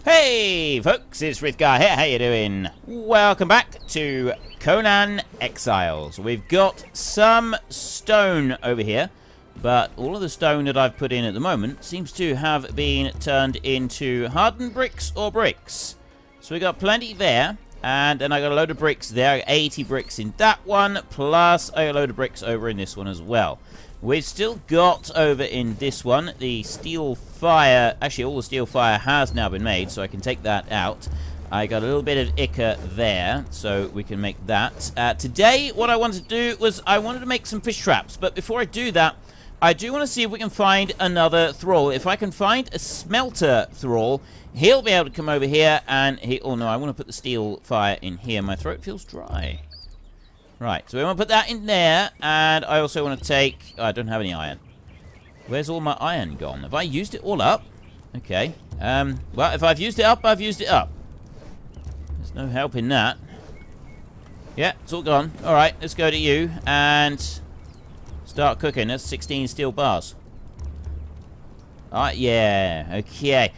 Hey folks, it's Rithgar here, how you doing? Welcome back to Conan Exiles. We've got some stone over here, but all of the stone that I've put in at the moment seems to have been turned into hardened bricks or bricks. So we got plenty there, and then I got a load of bricks there, 80 bricks in that one, plus I got a load of bricks over in this one as well. We've still got over in this one the steel fire. Actually, all the steel fire has now been made, so I can take that out. I got a little bit of ichor there, so we can make that. Today, what I wanted to do was I wanted to make some fish traps. But before I do that, I do want to see if we can find another thrall. If I can find a smelter thrall, he'll be able to come over here and he... Oh, no, I want to put the steel fire in here. My throat feels dry. Right, so we want to put that in there, and I also want to take... Oh, I don't have any iron. Where's all my iron gone? Have I used it all up? Okay. Well, if I've used it up, I've used it up. There's no help in that. Yeah, it's all gone. Alright, let's go to you, and start cooking. That's 16 steel bars. Alright, yeah, okay.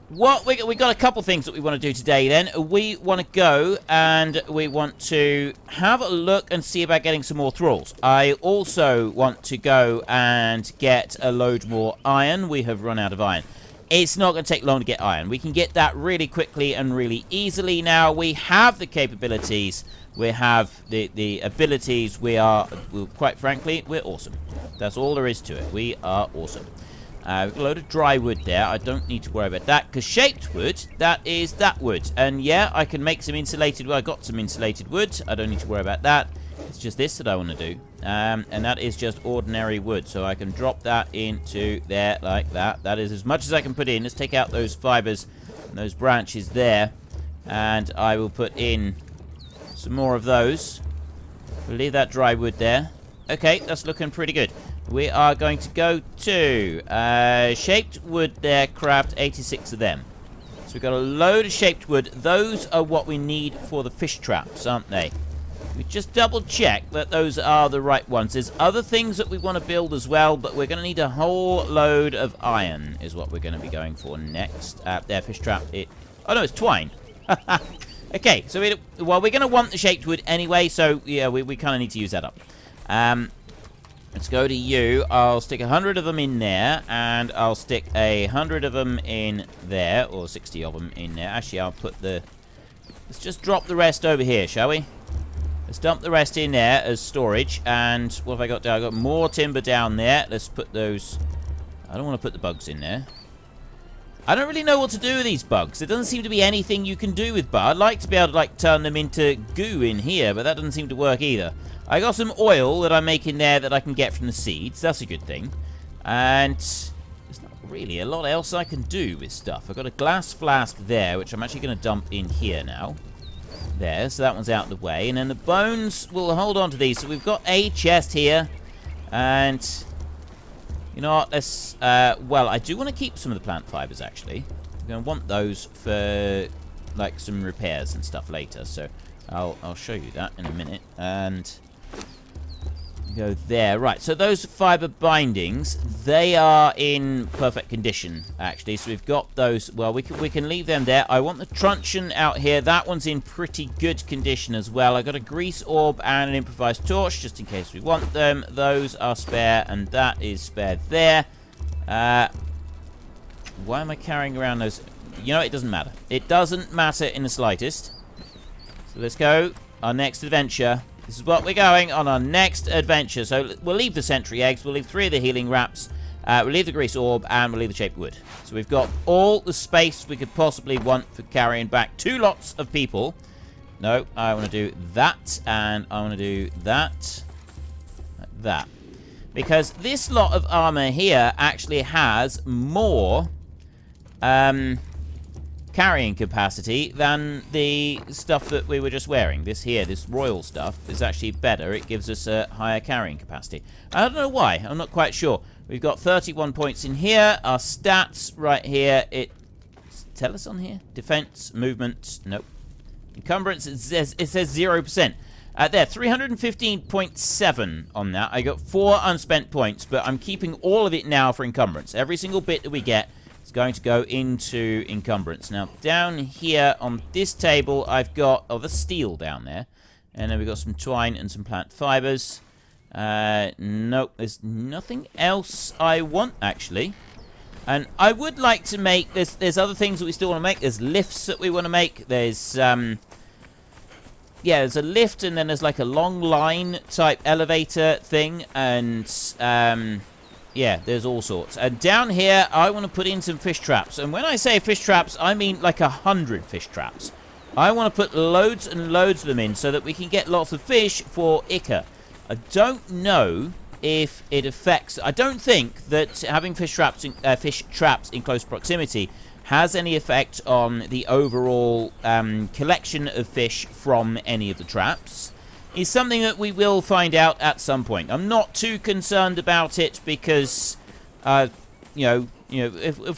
What we got a couple things that we want to do today then. We want to go and we want to have a look and see about getting some more thralls. I also want to go and get a load more iron. We have run out of iron. It's not going to take long to get iron. We can get that really quickly and really easily now. We have the capabilities. We have the abilities. Well, quite frankly, we're awesome. That's all there is to it. We are awesome. We've got a load of dry wood there. I don't need to worry about that, because shaped wood, that is that wood. And yeah, I can make some insulated wood. I got some insulated wood. I don't need to worry about that. It's just this that I want to do. And that is just ordinary wood. So I can drop that into there like that. That is as much as I can put in. Let's take out those fibers and those branches there. And I will put in some more of those. We'll leave that dry wood there. Okay, that's looking pretty good. We are going to go to shaped wood there, craft 86 of them. So we've got a load of shaped wood. Those are what we need for the fish traps, aren't they? We just double check that those are the right ones. There's other things that we want to build as well, but we're going to need a whole load of iron is what we're going to be going for next. There, fish trap. Oh no, it's twine. Okay, so well, we're going to want the shaped wood anyway, so yeah, we kind of need to use that up. Let's go to you. I'll stick 100 of them in there, and I'll stick 100 of them in there, or 60 of them in there. Actually, I'll put the... Let's just drop the rest over here, shall we? Let's dump the rest in there as storage, and what have I got down? I've got more timber down there. Let's put those... I don't want to put the bugs in there. I don't really know what to do with these bugs. There doesn't seem to be anything you can do with bugs. I'd like to be able to, like, turn them into goo in here, but that doesn't seem to work either. I got some oil that I'm making there that I can get from the seeds. That's a good thing. And there's not really a lot else I can do with stuff. I've got a glass flask there, which I'm actually going to dump in here now. There, so that one's out of the way. And then the bones, we'll hold on to these. So we've got a chest here. And you know what? Let's, well, I do want to keep some of the plant fibers, actually. I'm going to want those for, like, some repairs and stuff later. So I'll show you that in a minute. And go there. Right, so those fiber bindings, they are in perfect condition, actually. So we've got those. Well, we can leave them there. I want the truncheon out here. That one's in pretty good condition as well. I got a grease orb and an improvised torch, just in case we want them. Those are spare, and that is spare there. Why am I carrying around those? You know, it doesn't matter. It doesn't matter in the slightest. So let's go. Our next adventure. This is what we're going on our next adventure. So we'll leave the sentry eggs. We'll leave 3 of the healing wraps. We'll leave the grease orb. And we'll leave the shaped wood. So we've got all the space we could possibly want for carrying back 2 lots of people. No, I want to do that. And I want to do that. Like that. Because this lot of armor here actually has more carrying capacity than the stuff that we were just wearing. This here, this royal stuff, is actually better. It gives us a higher carrying capacity. I don't know why. I'm not quite sure. We've got 31 points in here. Our stats right here. Tell us on here. Defense, movement. Nope. Encumbrance, it says 0%. There, 315.7 on that. I got 4 unspent points, but I'm keeping all of it now for encumbrance. Every single bit that we get, is going to go into encumbrance. Now, down here on this table, I've got... Oh, the steel down there. And then we've got some twine and some plant fibers. Nope, there's nothing else I want, actually. And I would like to make... There's other things that we still want to make. There's lifts that we want to make. There's... Yeah, there's a lift, and then there's like a long line type elevator thing, and yeah, there's all sorts. And down here, I want to put in some fish traps. And when I say fish traps, I mean like 100 fish traps. I want to put loads and loads of them in so that we can get lots of fish for Ica. I don't know if it affects... I don't think that having fish traps in close proximity has any effect on the overall collection of fish from any of the traps. Is something that we will find out at some point. I'm not too concerned about it because, if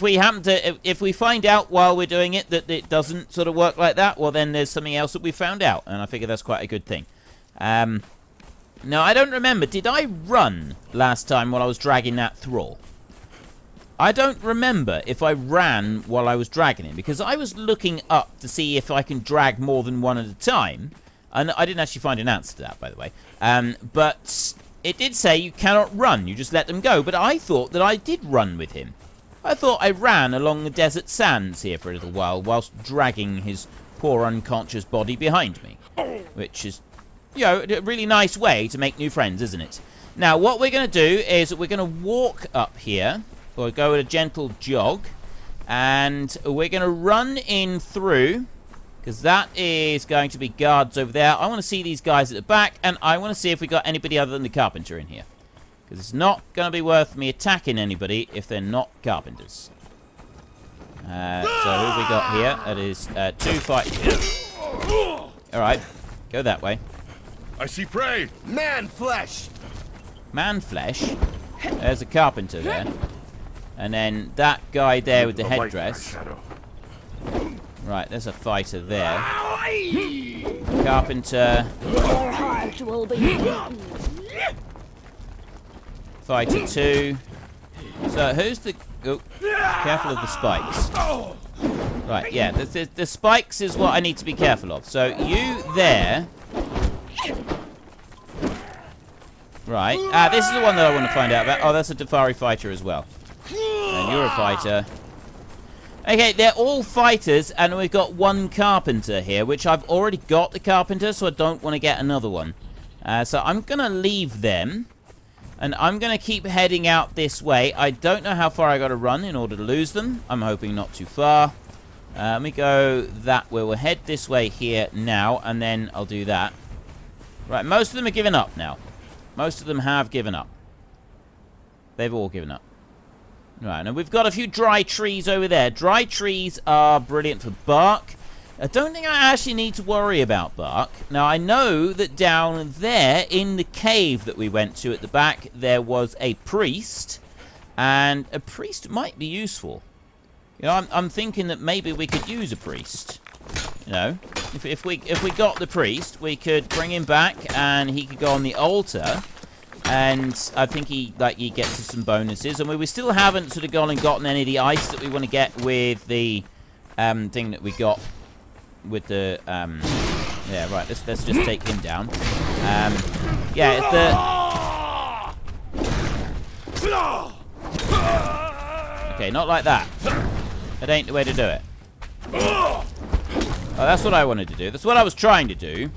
we happen to, if we find out while we're doing it that it doesn't sort of work like that, well then there's something else that we found out, and I figure that's quite a good thing. Now I don't remember. Did I run last time while I was dragging that thrall? I don't remember if I ran while I was dragging him, because I was looking up to see if I can drag more than one at a time, and I didn't actually find an answer to that, by the way. But it did say you cannot run, you just let them go, but I thought that I did run with him. I thought I ran along the desert sands here for a little while, whilst dragging his poor unconscious body behind me, which is, a really nice way to make new friends, isn't it? Now, what we're going to do is we're going to walk up here, or go at a gentle jog, and we're going to run in through, because that is going to be guards over there. I want to see these guys at the back, and I want to see if we got anybody other than the carpenter in here, because it's not going to be worth me attacking anybody if they're not carpenters. So who have we got here? That is 2 fighters. Alright, go that way. I see prey! Man flesh! Man flesh? There's a carpenter there. And then that guy there with the headdress. Right, there's a fighter there. Carpenter. Your heart will be Fighter 2. So who's the... Oh, careful of the spikes. Right, yeah, the spikes is what I need to be careful of. So you there... Right, this is the one that I want to find out about. Oh, that's a Dafari fighter as well. And you're a fighter. Okay, they're all fighters, and we've got one carpenter here, which I've already got the carpenter, so I don't want to get another one. So I'm going to leave them, and I'm going to keep heading out this way. I don't know how far I got to run in order to lose them. I'm hoping not too far. Let me go that way. We'll head this way here now, and then I'll do that. Right, most of them are giving up now. Most of them have given up. They've all given up. Right, now we've got a few dry trees over there. Dry trees are brilliant for bark. I don't think I actually need to worry about bark. Now, I know that down there in the cave that we went to at the back, there was a priest. And a priest might be useful. I'm thinking that maybe we could use a priest. If we got the priest, we could bring him back and he could go on the altar. And I think he gets us some bonuses. And we still haven't sort of gone and gotten any of the ice that we want to get with the thing that we got with the yeah, right, let's just take him down. Yeah, it's the... Okay, not like that. That ain't the way to do it. Oh, that's what I wanted to do. That's what I was trying to do,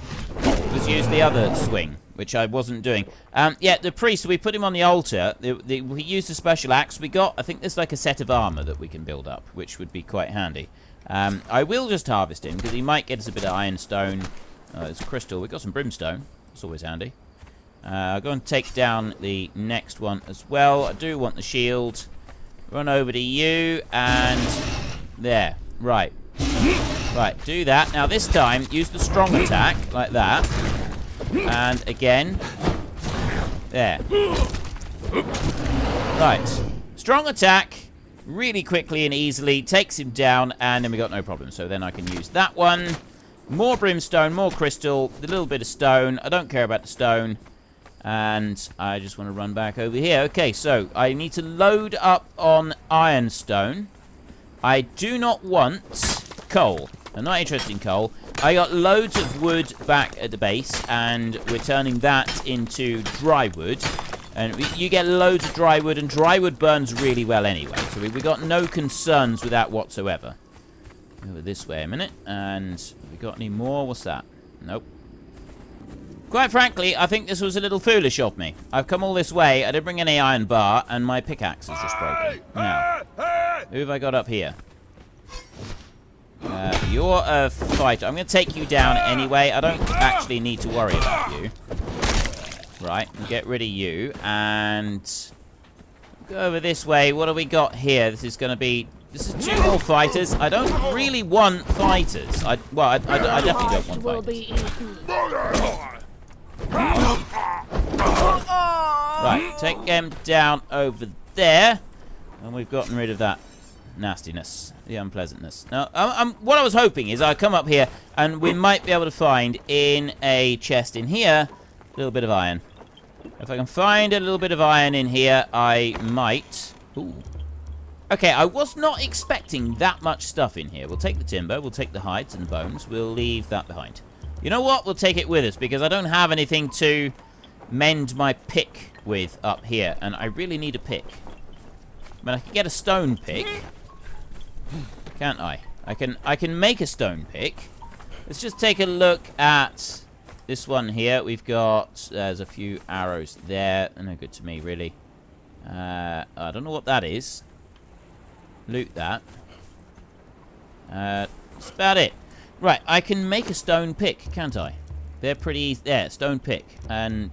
was use the other swing, which I wasn't doing. Yeah, the priest, we put him on the altar. We used a special axe. We got, I think there's like a set of armor that we can build up, which would be quite handy. I will just harvest him, because he might get us a bit of ironstone. There's crystal. We've got some brimstone. That's always handy. I'll go and take down the next one as well. I do want the shield. Run over to you, and there. Right. Right, do that. Now this time, use the strong attack, like that. And again. There. Right. Strong attack, really quickly and easily, takes him down, and then we got no problem. So then I can use that one. More brimstone, more crystal, a little bit of stone. I don't care about the stone. And I just want to run back over here. Okay, so I need to load up on ironstone. I do not want coal. I'm not interested in coal. I got loads of wood back at the base, and we're turning that into dry wood. And you get loads of dry wood, and dry wood burns really well anyway. So we got no concerns with that whatsoever. Over this way a minute. And have we got any more? What's that? Nope. Quite frankly, I think this was a little foolish of me. I've come all this way, I didn't bring any iron bar, and my pickaxe is just broken. Now, who have I got up here? You're a fighter. I'm going to take you down anyway. I don't actually need to worry about you. Right, get rid of you, and go over this way. What do we got here? This is going to be... This is 2 more fighters. I don't really want fighters. I definitely don't want fighters. Right, take them down over there. And we've gotten rid of that nastiness, the unpleasantness. Now, what I was hoping is I'd come up here and we might be able to find in a chest in here a little bit of iron. If I can find a little bit of iron in here, I might... Ooh. Okay, I was not expecting that much stuff in here. We'll take the timber, we'll take the hides and the bones, we'll leave that behind. You know what? We'll take it with us, because I don't have anything to mend my pick with up here, and I really need a pick. I mean, I can get a stone pick, can't I? I can make a stone pick. Let's just take a look at this one here. We've got... there's a few arrows there. They're no good to me, really. I don't know what that is. Loot that. That's about it. Right, I can make a stone pick, can't I? They're pretty easy. There, stone pick. And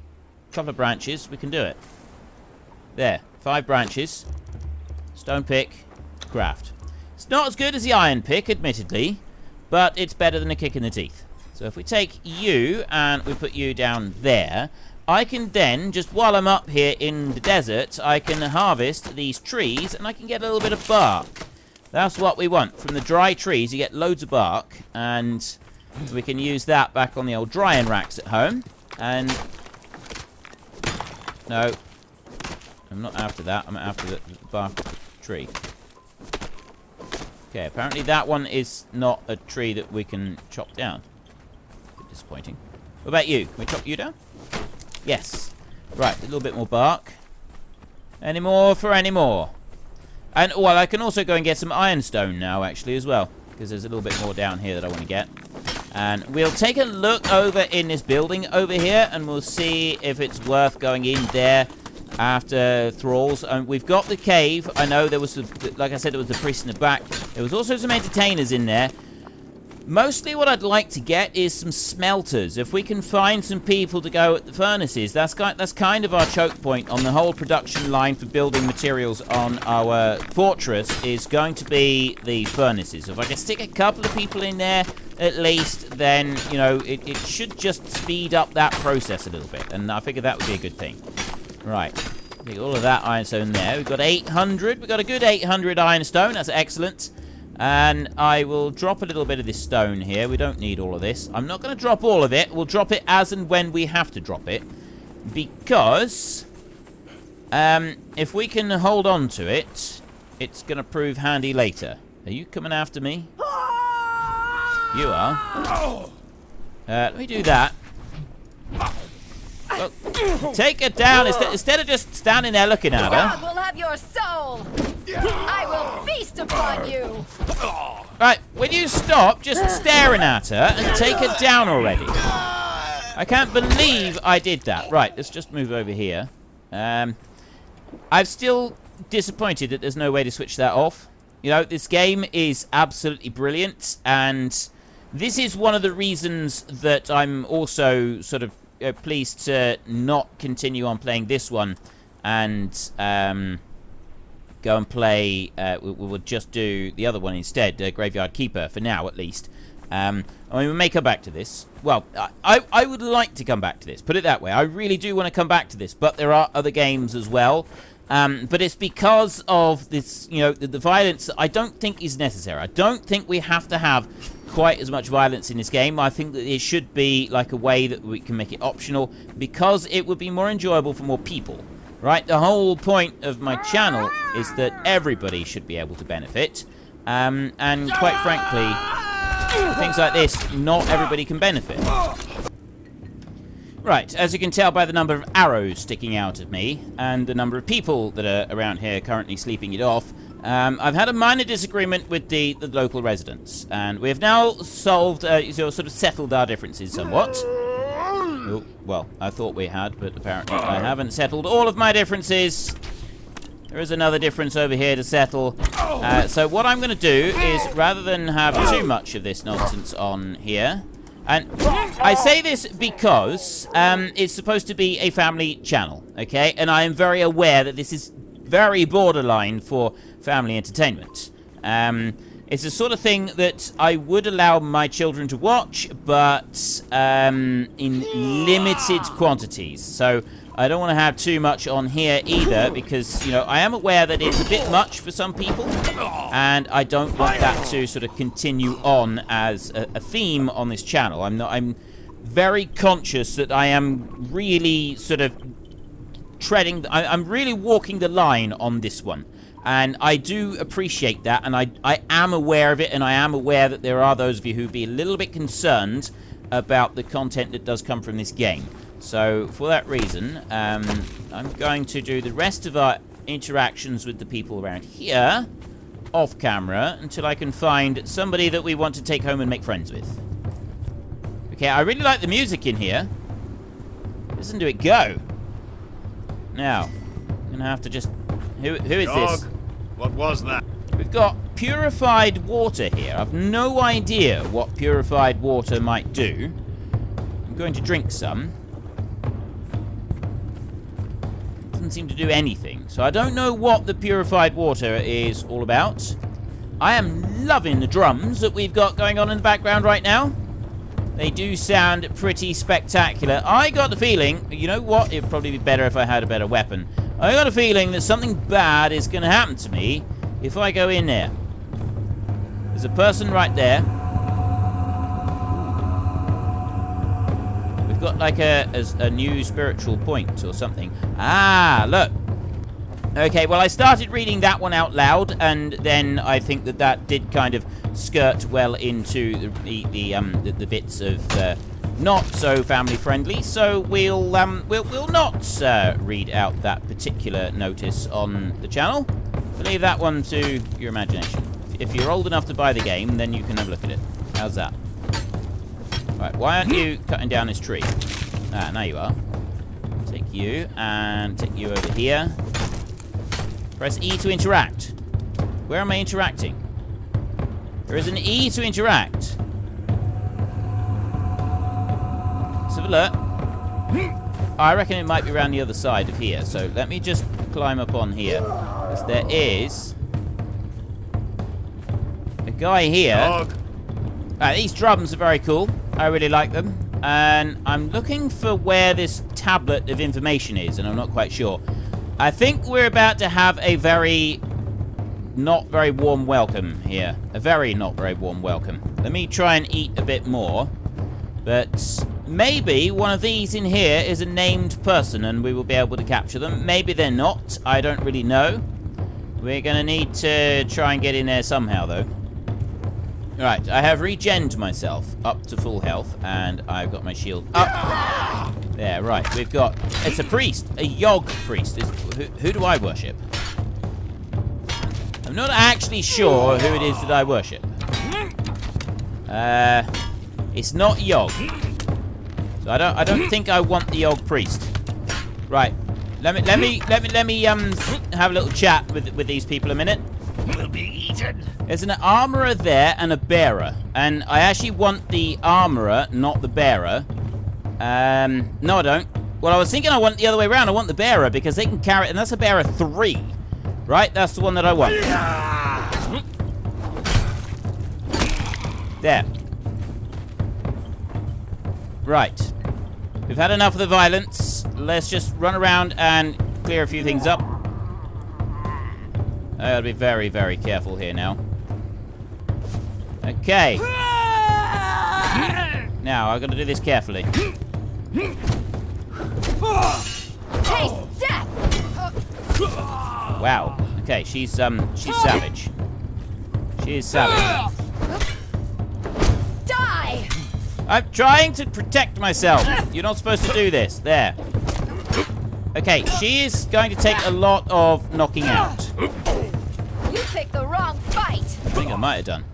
a couple of branches, we can do it. There, 5 branches. Stone pick, craft. It's not as good as the iron pick, admittedly, but it's better than a kick in the teeth. So if we take you and we put you down there, I can then, just while I'm up here in the desert, I can harvest these trees and I can get a little bit of bark. That's what we want. From the dry trees, you get loads of bark, and we can use that back on the old drying racks at home. And... no. I'm not after that. I'm after the bark of the tree. Okay, apparently that one is not a tree that we can chop down. A bit disappointing. What about you? Can we chop you down? Yes. Right, a little bit more bark. Any more for any more. And, well, I can also go and get some ironstone now, actually, as well. Because there's a little bit more down here that I want to get. And we'll take a look over in this building over here, and we'll see if it's worth going in there after thralls. We've got the cave. I know there was, like I said, there was the priest in the back. There was also some entertainers in there. Mostly what I'd like to get is some smelters. If we can find some people to go at the furnaces, that's kind of our choke point on the whole production line for building materials on our fortress, is going to be the furnaces. If I can stick a couple of people in there at least, then, you know, it should just speed up that process a little bit. And I figure that would be a good thing. Right. Get all of that ironstone there. We've got 800. We've got a good 800 ironstone. That's excellent. And I will drop a little bit of this stone here. We don't need all of this. I'm not going to drop all of it. We'll drop it as and when we have to drop it. Because if we can hold on to it, it's going to prove handy later. Are you coming after me? You are. Let me do that. Well, take her down instead of just standing there looking at her. God will have your soul. I will feast upon you. Right, will you stop just staring at her and take her down already? I can't believe I did that. Right, let's just move over here. I'm still disappointed that there's no way to switch that off. You know, this game is absolutely brilliant, and this is one of the reasons that I'm also sort of pleased to not continue on playing this one and go and play, we'll just do the other one instead, Graveyard Keeper, for now at least. I mean, we may come back to this. Well, I would like to come back to this, put it that way. I really do want to come back to this, but there are other games as well. But it's because of this, you know, the violence that I don't think is necessary. I don't think we have to have quite as much violence in this game. I think that it should be like a way that we can make it optional, because it would be more enjoyable for more people, right? The whole point of my channel is that everybody should be able to benefit. And quite frankly, things like this, not everybody can benefit. Right, as you can tell by the number of arrows sticking out of me and the number of people that are around here currently sleeping it off, I've had a minor disagreement with the local residents, and we have now solved, sort of settled our differences somewhat. Oh, well, I thought we had, but apparently I haven't settled all of my differences. There is another difference over here to settle. So what I'm going to do is, rather than have too much of this nonsense on here, and I say this because it's supposed to be a family channel, okay? And I am very aware that this is very borderline for family entertainment. It's the sort of thing that I would allow my children to watch, but in limited quantities. So I don't want to have too much on here either, because, you know, I am aware that it's a bit much for some people, and I don't want that to sort of continue on as a theme on this channel. I'm very conscious that I am really sort of I'm really walking the line on this one. And I do appreciate that, and I am aware of it, and I am aware that there are those of you who be a little bit concerned about the content that does come from this game. So, for that reason, I'm going to do the rest of our interactions with the people around here off camera until I can find somebody that we want to take home and make friends with. Okay, I really like the music in here. Listen to it go. Now, I'm going to have to just... Who is this? What was that? We've got purified water here. I've no idea what purified water might do. I'm going to drink some. Doesn't seem to do anything. So I don't know what the purified water is all about. I am loving the drums that we've got going on in the background right now. They do sound pretty spectacular. I got the feeling, you know what? It'd probably be better if I had a better weapon. I got a feeling that something bad is going to happen to me if I go in there. There's a person right there. We've got like a new spiritual point or something. Ah, look. Okay, well, I started reading that one out loud, and then I think that did kind of skirt well into the bits of not so family friendly. So we'll not read out that particular notice on the channel. We'll leave that one to your imagination. If you're old enough to buy the game, then you can have a look at it. How's that? Right, why aren't you cutting down this tree? Ah, now you are. Take you and take you over here. Press E to interact. Where am I interacting? There is an E to interact. Let's have a look. I reckon it might be around the other side of here. So let me just climb up on here. Because there is a guy here. These drums are very cool. I really like them. And I'm looking for where this tablet of information is, and I'm not quite sure. I think we're about to have a very not very warm welcome here. A very not very warm welcome. Let me try and eat a bit more. But maybe one of these in here is a named person and we will be able to capture them. Maybe they're not. I don't really know. We're going to need to try and get in there somehow, though. Right, I have regened myself up to full health, and I've got my shield up. There, right, we've got... It's a priest, a Yog priest. Who do I worship? I'm not actually sure who it is that I worship. It's not Yog. So I don't think I want the Yog priest. Right, let me have a little chat with these people a minute. Will be eaten. There's an armorer there and a bearer. And I actually want the armorer, not the bearer. No, I don't. Well, I was thinking I want the other way around. I want the bearer because they can carry it. And that's a bearer 3. Right? That's the one that I want. There. Right. We've had enough of the violence. Let's just run around and clear a few things up. I gotta be very, very careful here now. Okay. Now, I've got to do this carefully. Taste death! Wow. Okay, she's savage. She is savage. Die! I'm trying to protect myself. You're not supposed to do this. There. Okay, she is going to take a lot of knocking out. You picked the wrong fight. I think I might have done.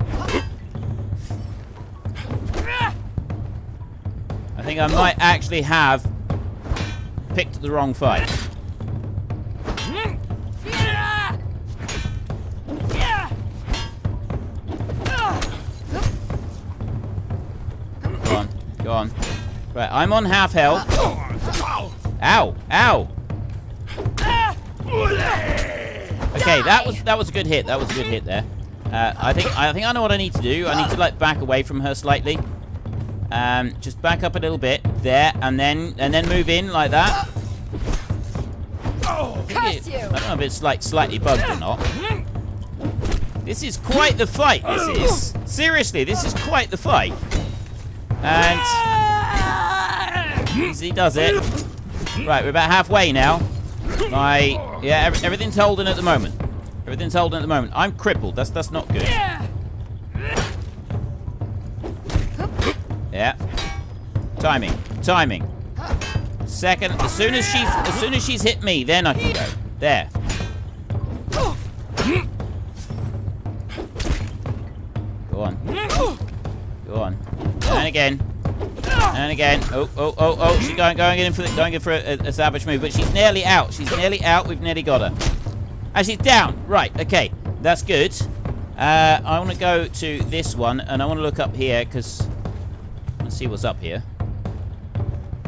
I think I might actually have picked the wrong fight. Go on, go on. Right, I'm on half health. Ow, ow. Okay, that was a good hit. That was a good hit there. I think I know what I need to do. I need to like back away from her slightly. Just back up a little bit there, and then move in like that. I don't know if it's like slightly bugged or not. This is quite the fight. This is seriously. This is quite the fight. And easy does it. Right, we're about halfway now. Yeah, everything's holding at the moment. Everything's holding at the moment. I'm crippled. That's not good. Yeah. Timing. Second. As soon as she's hit me, then I can go. There. Go on. Go on. And again. And again. Oh. She's going in for a savage move, but she's nearly out. She's nearly out. We've nearly got her. And she's down. Right. Okay. That's good. I want to go to this one, and I want to look up here because I want to see what's up here.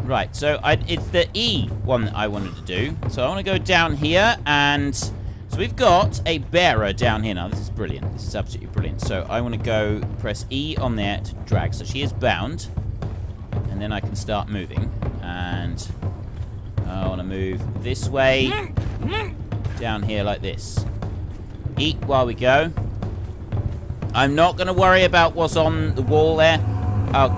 Right. So it's the E one that I wanted to do. So I want to go down here, and so we've got a bearer down here now. This is brilliant. This is absolutely brilliant. So I want to go press E on there to drag. So she is bound. And then I can start moving. And I want to move this way. Down here like this. Eat while we go. I'm not going to worry about what's on the wall there. Oh.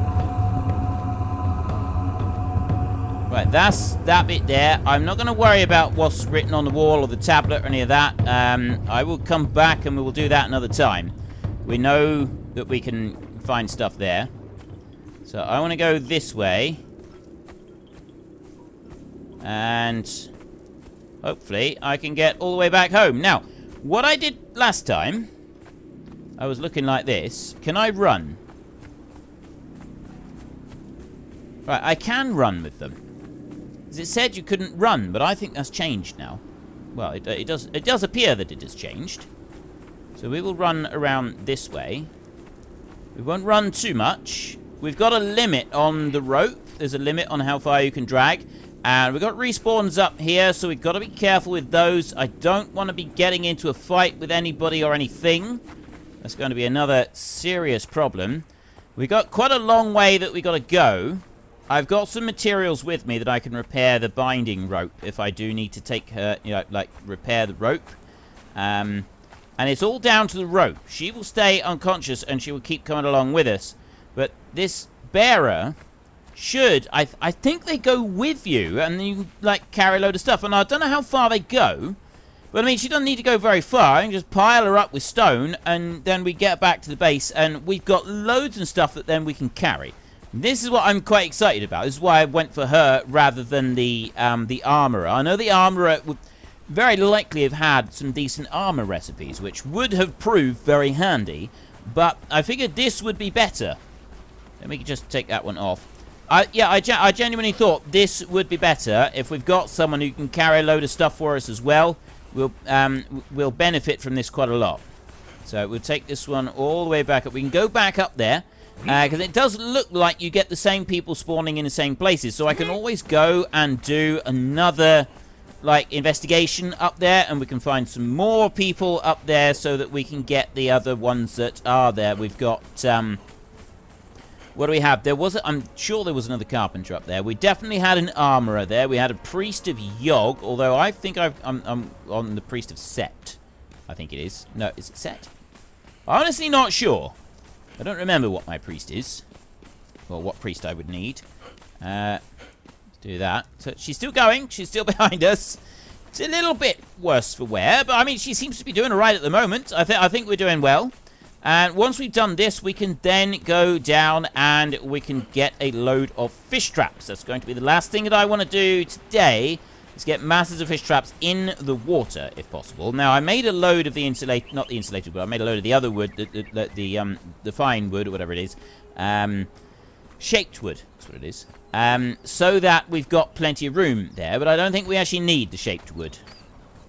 Right, that's that bit there. I'm not going to worry about what's written on the wall or the tablet or any of that. I will come back and we will do that another time. We know that we can find stuff there. So I want to go this way. And hopefully I can get all the way back home. Now, what I did last time, I was looking like this. Can I run? Right, I can run with them. As it said you couldn't run, but I think that's changed now. Well, it does appear that it has changed. So we will run around this way. We won't run too much. We've got a limit on the rope. There's a limit on how far you can drag. And we've got respawns up here, so we've got to be careful with those. I don't want to be getting into a fight with anybody or anything. That's going to be another serious problem. We've got quite a long way that we've got to go. I've got some materials with me that I can repair the binding rope if I do need to take her, you know, like repair the rope. And it's all down to the rope. She will stay unconscious and she will keep coming along with us. But this bearer should, I think they go with you and you like carry a load of stuff. And I don't know how far they go. But I mean, she doesn't need to go very far. I can just pile her up with stone and then we get back to the base and we've got loads and stuff that then we can carry. This is what I'm quite excited about. This is why I went for her rather than the armorer. I know the armorer would very likely have had some decent armor recipes, which would have proved very handy. But I figured this would be better. Let me just take that one off. Yeah, I genuinely thought this would be better if we've got someone who can carry a load of stuff for us as well. We'll benefit from this quite a lot. So we'll take this one all the way back up. We can go back up there. Because it does look like you get the same people spawning in the same places. So I can always go and do another, like, investigation up there. And we can find some more people up there so that we can get the other ones that are there. We've got, what do we have? I'm sure there was another carpenter up there. We definitely had an armorer there. We had a priest of Yog. Although I think I'm on the priest of Set. I think it is. No, is it Set? Honestly not sure. I don't remember what my priest is. Or what priest I would need. Let's do that. So she's still going. She's still behind us. It's a little bit worse for wear. But, I mean, she seems to be doing all right at the moment. I think we're doing well. And once we've done this, we can then go down and we can get a load of fish traps. That's going to be the last thing that I want to do today, is get masses of fish traps in the water, if possible. Now, I made a load of the insulated, not the insulated wood, I made a load of the other wood, the fine wood, or whatever it is. Shaped wood, that's what it is. So that we've got plenty of room there, but I don't think we actually need the shaped wood.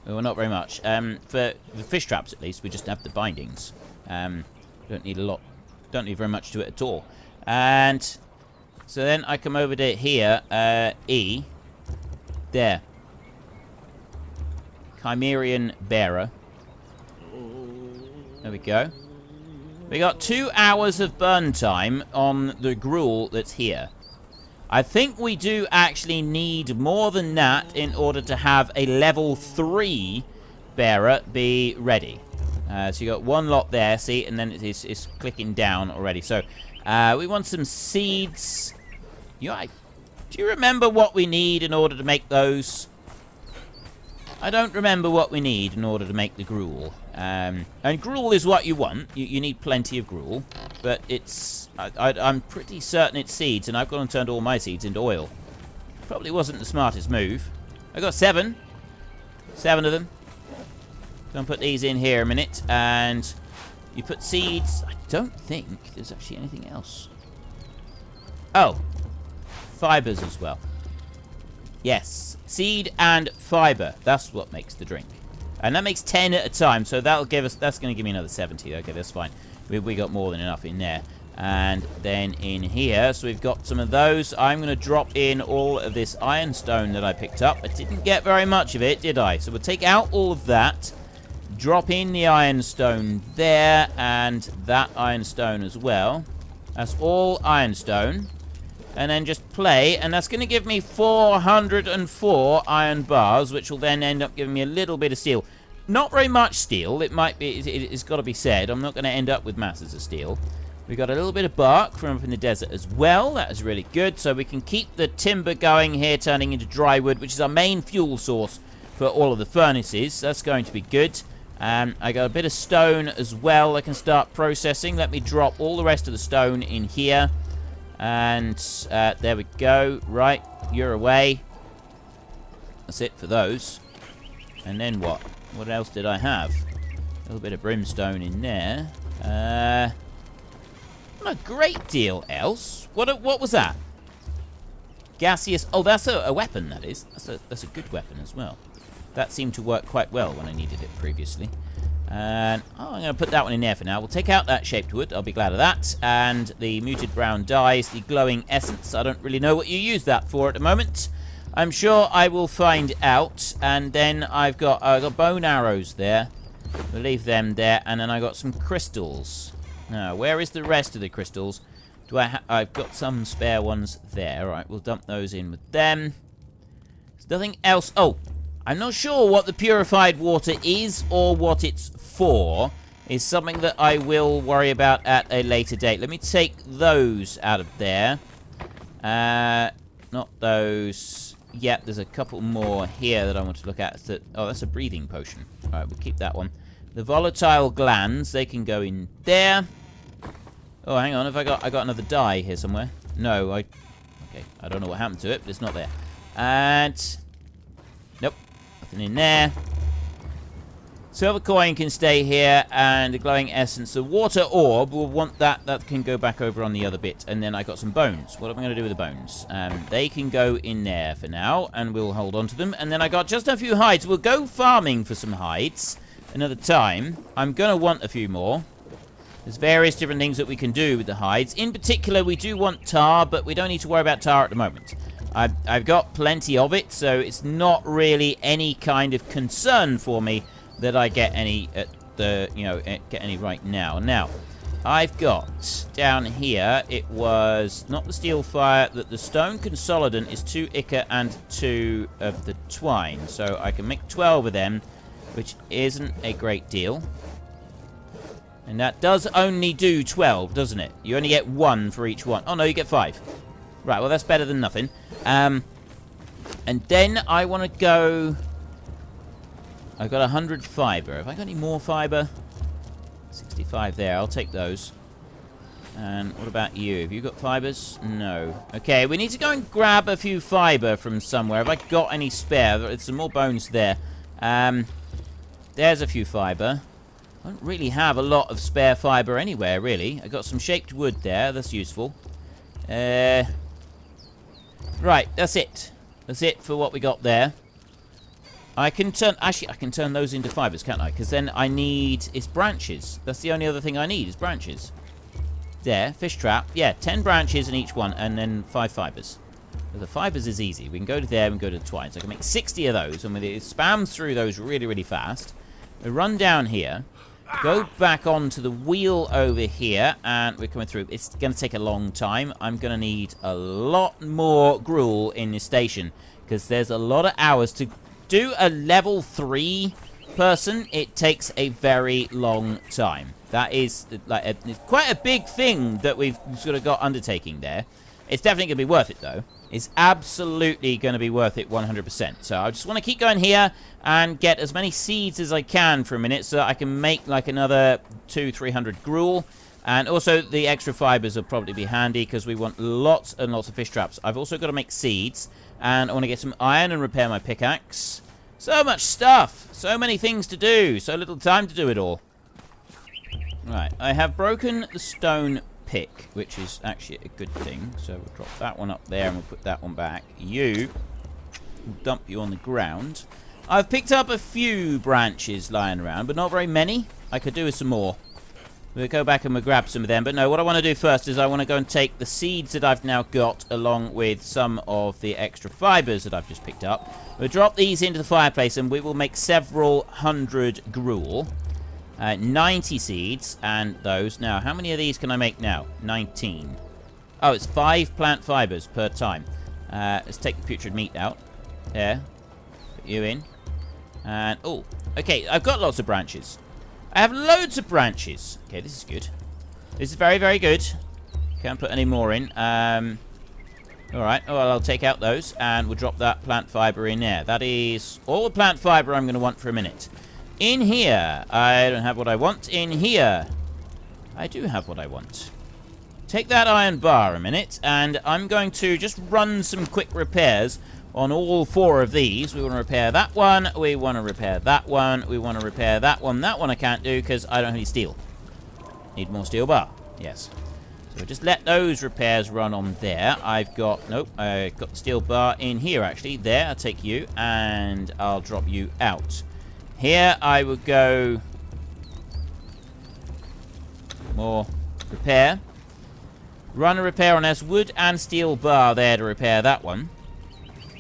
Well, not very much. For the fish traps, at least, we just have the bindings. Don't need a lot. Don't need very much to it at all. And so then I come over to here. E. There. Chimerian Bearer. There we go. We got 2 hours of burn time on the gruel that's here. I think we do actually need more than that in order to have a level 3 bearer be ready. So you got one lot there, see, and then it's clicking down already. So we want some seeds. Do you remember what we need in order to make those? I don't remember what we need in order to make the gruel. And gruel is what you want. You need plenty of gruel. But it's... I'm pretty certain it's seeds, and I've gone and turned all my seeds into oil. Probably wasn't the smartest move. I got 7. 7 of them. Gonna put these in here a minute, and you put seeds. I don't think there's actually anything else. Oh, fibers as well. Yes, seed and fiber. That's what makes the drink, and that makes 10 at a time. So that'll give us. That's gonna give me another 70. Okay, that's fine. We got more than enough in there. And then in here, so we've got some of those. I'm going to drop in all of this ironstone that I picked up. I didn't get very much of it, did I? So we'll take out all of that. Drop in the ironstone there, and that ironstone as well. That's all ironstone. And then just play, and that's going to give me 404 iron bars, which will then end up giving me a little bit of steel. Not very much steel. It might be, it's got to be said. I'm not going to end up with masses of steel. We got a little bit of bark from up in the desert as well. That is really good. So we can keep the timber going here, turning into dry wood, which is our main fuel source for all of the furnaces. That's going to be good. I got a bit of stone as well I can start processing. Let me drop all the rest of the stone in here. And there we go. Right, you're away. That's it for those. And then what? What else did I have? A little bit of brimstone in there. Not a great deal else. What was that? Gaseous. Oh, that's a weapon, that is. That's a good weapon as well. That seemed to work quite well when I needed it previously. And I'm going to put that one in there for now. We'll take out that shaped wood. I'll be glad of that. And the muted brown dyes, the glowing essence. I don't really know what you use that for at the moment. I'm sure I will find out. And then I've got bone arrows there. We'll leave them there. And then I got some crystals. Now, where is the rest of the crystals? I've got some spare ones there. All right, we'll dump those in with them. There's nothing else. Oh, I'm not sure what the purified water is or what it's for. Is something that I will worry about at a later date. Let me take those out of there. Not those. Yep, there's a couple more here that I want to look at. Oh, that's a breathing potion. All right, we'll keep that one. The volatile glands, they can go in there. Oh, hang on. Have I got another dye here somewhere? No, okay. I don't know what happened to it, but it's not there. And nope, nothing in there. Silver coin can stay here, and the glowing essence. The water orb, we'll want that. That can go back over on the other bit. And then I got some bones. What am I going to do with the bones? They can go in there for now, and we'll hold on to them. And then I got just a few hides. We'll go farming for some hides another time. I'm going to want a few more. There's various different things that we can do with the hides. In particular, we do want tar, but we don't need to worry about tar at the moment. I've got plenty of it, so it's not really any kind of concern for me that I get any at the, get any right now. Now, I've got down here, it was not the steel fire, that the stone consolidant is 2 ichor and 2 of the twine. So I can make 12 of them, which isn't a great deal. And that does only do 12, doesn't it? You only get 1 for each one. Oh, no, you get 5. Right, well, that's better than nothing. And then I want to go... I've got 100 fiber. Have I got any more fiber? 65 there. I'll take those. And what about you? Have you got fibers? No. Okay, we need to go and grab a few fiber from somewhere. Have I got any spare? There's some more bones there. There's a few fiber. I don't really have a lot of spare fiber anywhere, really. I got some shaped wood there. That's useful. Right, that's it. That's it for what we got there. I can turn... Actually, I can turn those into fibers, can't I? Because then I need... It's branches. That's the only other thing I need is branches. There, fish trap. Yeah, 10 branches in each one, and then 5 fibers. So the fibers is easy. We can go to there and go to the twine. So I can make 60 of those, and we spam through those really, really fast. We run down here, go back onto the wheel over here, and we're coming through. It's going to take a long time. I'm going to need a lot more gruel in this station, because there's a lot of hours to do a level 3 person. It takes a very long time. That is like it's quite a big thing that we've sort of got undertaking there. It's definitely going to be worth it, though. It's absolutely going to be worth it 100%. So I just want to keep going here and get as many seeds as I can for a minute so that I can make like another 200-300 gruel. And also the extra fibers will probably be handy because we want lots and lots of fish traps. I've also got to make seeds. And I want to get some iron and repair my pickaxe. So much stuff. So many things to do. So little time to do it all. Right, I have broken the stone pick, which is actually a good thing. So we'll drop that one up there and we'll put that one back. We'll dump you on the ground. I've picked up a few branches lying around, but not very many. I could do with some more. We'll go back and we'll grab some of them. But no, what I want to do first is I want to go and take the seeds that I've now got along with some of the extra fibers that I've just picked up. We'll drop these into the fireplace and we will make several hundred gruel. 90 seeds and those. Now, how many of these can I make now? 19. Oh, it's 5 plant fibers per time. Let's take the putrid meat out. There. Put you in. And, oh, okay, I've got lots of branches. I have loads of branches. Okay, this is good. This is very, very good. Can't put any more in. Alright, well, I'll take out those and we'll drop that plant fiber in there. That is all the plant fiber I'm going to want for a minute. In here, I don't have what I want. In here, I do have what I want. Take that iron bar a minute, and I'm going to just run some quick repairs on all 4 of these. We want to repair that one, we want to repair that one, we want to repair that one. That one I can't do because I don't have any steel. Need more steel bar, yes. So just let those repairs run on there. I've got, nope, I've got the steel bar in here actually. There, I'll take you, and I'll drop you out. Here I will go more repair. Run a repair on us. Wood and steel bar there to repair that one.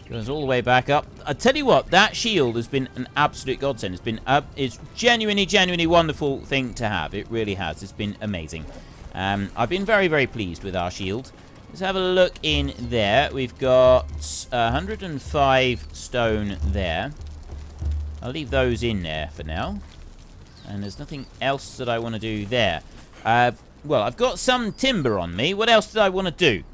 Goes all the way back up. I tell you what, that shield has been an absolute godsend. It's genuinely, genuinely wonderful thing to have. It really has. It's been amazing. I've been very, very pleased with our shield. Let's have a look in there. We've got 105 stone there. I'll leave those in there for now. And there's nothing else that I want to do there. Well, I've got some timber on me. What else did I want to do?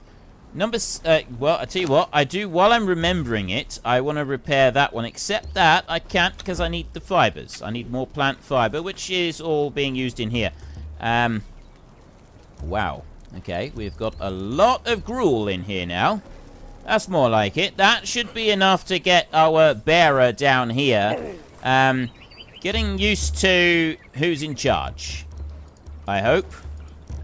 Well, I tell you what. I do, while I'm remembering it, I want to repair that one. Except that I can't because I need the fibers. I need more plant fiber, which is all being used in here. Wow. Okay, we've got a lot of gruel in here now. That's more like it. That should be enough to get our bearer down here. Getting used to who's in charge. I hope.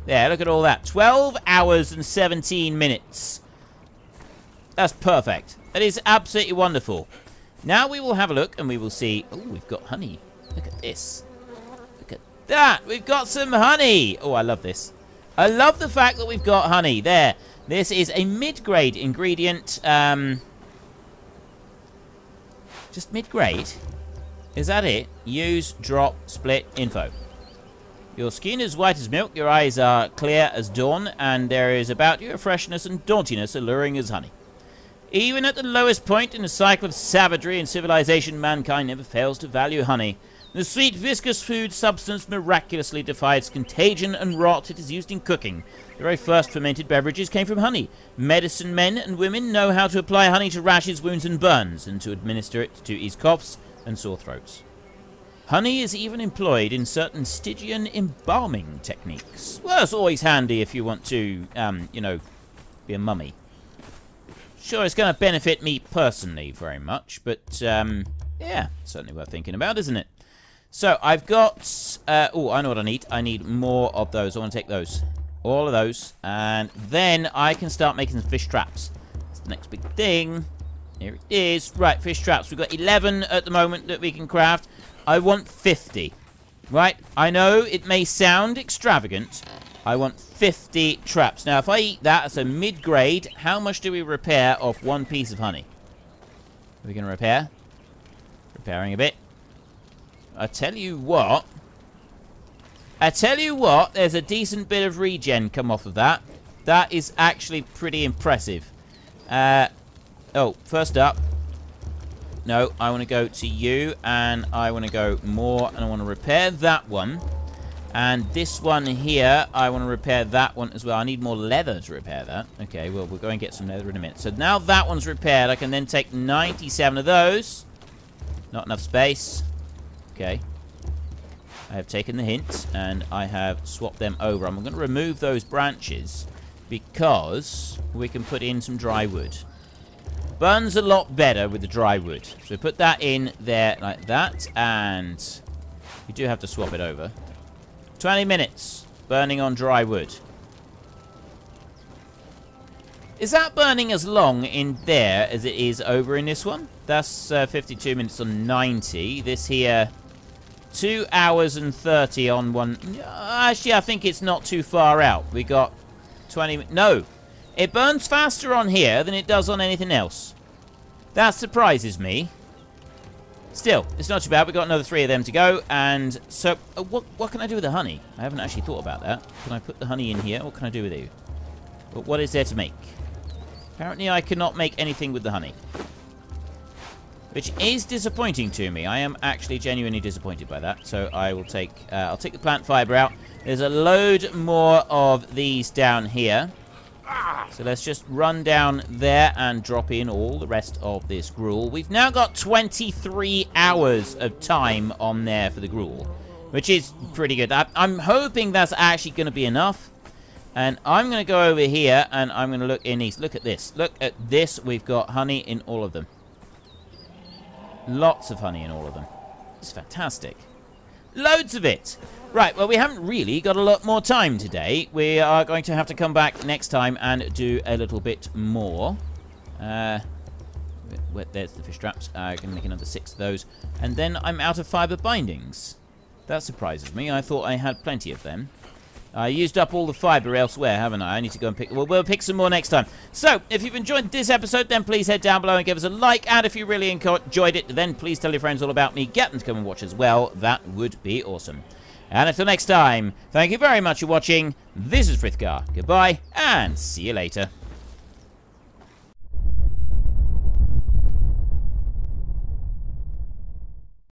There, look at all that. 12 hours and 17 minutes. That's perfect. That is absolutely wonderful. Now we will have a look and we will see... Oh, we've got honey. Look at this. Look at that. We've got some honey. Oh, I love this. I love the fact that we've got honey. There. This is a mid-grade ingredient. Just mid-grade? Is that it? Use, drop, split, info. Your skin is white as milk, your eyes are clear as dawn, and there is about you a freshness and dauntiness alluring as honey. Even at the lowest point in the cycle of savagery and civilization, mankind never fails to value honey. The sweet, viscous food substance miraculously defies contagion and rot. It is used in cooking. The very first fermented beverages came from honey. Medicine men and women know how to apply honey to rashes, wounds, and burns, and to administer it to ease coughs and sore throats. Honey is even employed in certain Stygian embalming techniques. Well, it's always handy if you want to, you know, be a mummy. Sure, it's going to benefit me personally very much, but, yeah, certainly worth thinking about, isn't it? So, I've got, oh, I know what I need. I need more of those. I want to take those. All of those. And then I can start making some fish traps. That's the next big thing. Here it is. Right, fish traps. We've got 11 at the moment that we can craft. I want 50. Right? I know it may sound extravagant. I want 50 traps. Now, if I eat that as a mid-grade, how much do we repair off one piece of honey? Are we going to repair? Repairing a bit. I tell you what, there's a decent bit of regen come off of that. That is actually pretty impressive. Oh, first up. No, I want to go to you, and I want to go more, and I want to repair that one. And this one here, I want to repair that one as well. I need more leather to repair that. Okay, well, we'll go and get some leather in a minute. So now that one's repaired, I can then take 97 of those. Not enough space. Okay. I have taken the hint, and I have swapped them over. I'm going to remove those branches because we can put in some dry wood. Burns a lot better with the dry wood. So put that in there like that, and you do have to swap it over. 20 minutes burning on dry wood. Is that burning as long in there as it is over in this one? That's 52 minutes on 90. This here, 2 hours and 30 on one. Actually, I think it's not too far out. We got 20. No, it burns faster on here than it does on anything else. That surprises me. Still, it's not too bad. We've got another 3 of them to go. And so, what can I do with the honey? I haven't actually thought about that. Can I put the honey in here? What can I do with you? What is there to make? Apparently, I cannot make anything with the honey. Which is disappointing to me. I am actually genuinely disappointed by that. So, I will take, I'll take the plant fiber out. There's a load more of these down here. So let's just run down there and drop in all the rest of this gruel. We've now got 23 hours of time on there for the gruel, which is pretty good. I'm hoping that's actually going to be enough. And I'm going to go over here and I'm going to look in these. Look at this. Look at this. We've got honey in all of them. Lots of honey in all of them. It's fantastic. Loads of it. Right, well, we haven't really got a lot more time today. We are going to have to come back next time and do a little bit more. There's the fish traps. I can make another 6 of those. And then I'm out of fiber bindings. That surprises me. I thought I had plenty of them. I used up all the fiber elsewhere, haven't I? I need to go and pick... Well, we'll pick some more next time. So, if you've enjoyed this episode, then please head down below and give us a like. And if you really enjoyed it, then please tell your friends all about me. Get them to come and watch as well. That would be awesome. And until next time, thank you very much for watching. This is Frithgar. Goodbye, and see you later.